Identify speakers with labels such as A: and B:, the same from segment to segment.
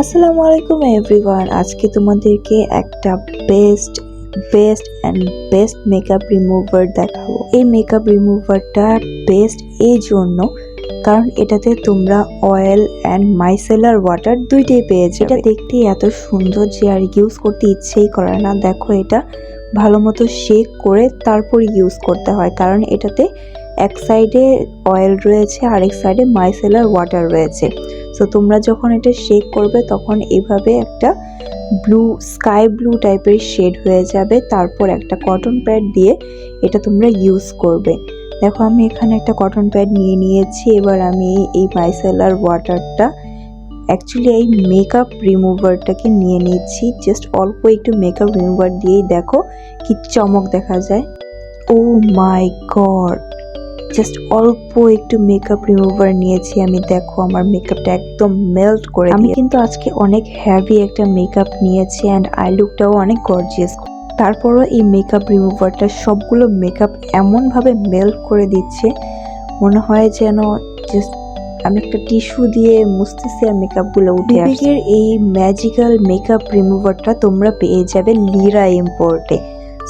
A: আসসালামু আলাইকুম এভরিওয়ান। আজকে তোমাদেরকে একটা best best and best makeup remover দেখাবো। এই মেকআপ রিমুভারটা বেস্ট এই জন্য কারণ এটাতে তোমরা অয়েল অ্যান্ড মাইসেলার ওয়াটার দুইটাই পেয়ে যাবে। এটা দেখতে এত সুন্দর যে আর ইউজ করতে ইচ্ছেই করে না। দেখো, এটা ভালো মতো শেক করে তারপর ইউজ করতে হয়, কারণ এটাতে এক সাইডে অয়েল রয়েছে আর এক সাইডে মাইসেলার ওয়াটার রয়েছে। সো তোমরা যখন এটা শেক করবে তখন এভাবে একটা স্কাই ব্লু টাইপের শেড হয়ে যাবে। তারপর একটা কটন প্যাড দিয়ে এটা তোমরা ইউজ করবে। দেখো, আমি এখানে একটা কটন প্যাড নিয়ে নিয়েছি। এবার আমি এই মাইসেলার ওয়াটারটা অ্যাকচুয়ালি এই মেকআপ রিমুভারটাকে নিয়ে নিচ্ছি। জাস্ট অল্প একটু মেকআপ রিমুভার দিয়েই দেখো কি চমক দেখা যায়। ও মাই গড, জাস্ট অল্প একটু মেকআপ রিমুভার নিয়েছি আমি। দেখো, আমার মেকআপটা একদম মেল্ট করে আমি কিন্তু আজকে অনেক হেভি একটা মেকআপ নিয়েছি অ্যান্ড আই লুকটাও অনেক গর্জিয়াস। তারপরও এই মেকআপ রিমুভারটা সবগুলো মেকআপ এমনভাবে মেল্ট করে দিচ্ছে, মনে হয় যেন জাস্ট আমি একটা টিস্যু দিয়ে মুছতেছি আর মেকআপগুলো উঠে আসছে। এই ম্যাজিক্যাল মেকআপ রিমুভারটা তোমরা পেয়ে যাবে লিরা ইম্পোর্টে।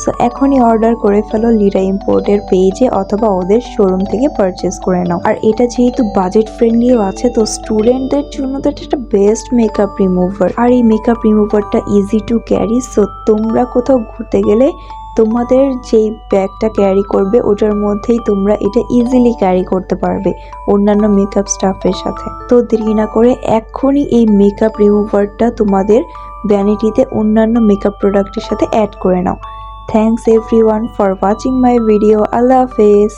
A: সো এখনই অর্ডার করে ফেলো লিরা ইম্পোর্টের পেজে অথবা ওদের শোরুম থেকে পারচেস করে নাও। আর এটা যেহেতু বাজেট ফ্রেন্ডলিও আছে, তো স্টুডেন্টদের জন্য তো এটা একটা বেস্ট মেকআপ রিমুভার। আর এই মেকআপ রিমুভারটা ইজি টু ক্যারি। সো তোমরা কোথাও ঘুরতে গেলে তোমাদের যেই ব্যাগটা ক্যারি করবে ওটার মধ্যেই তোমরা এটা ইজিলি ক্যারি করতে পারবে অন্যান্য মেকআপ স্টাফের সাথে। তো দেরি না করে এখনই এই মেকআপ রিমুভারটা তোমাদের ভ্যানিটিতে অন্যান্য মেকআপ প্রোডাক্টের সাথে অ্যাড করে নাও। Thanks everyone for watching my video. Allah Hafiz.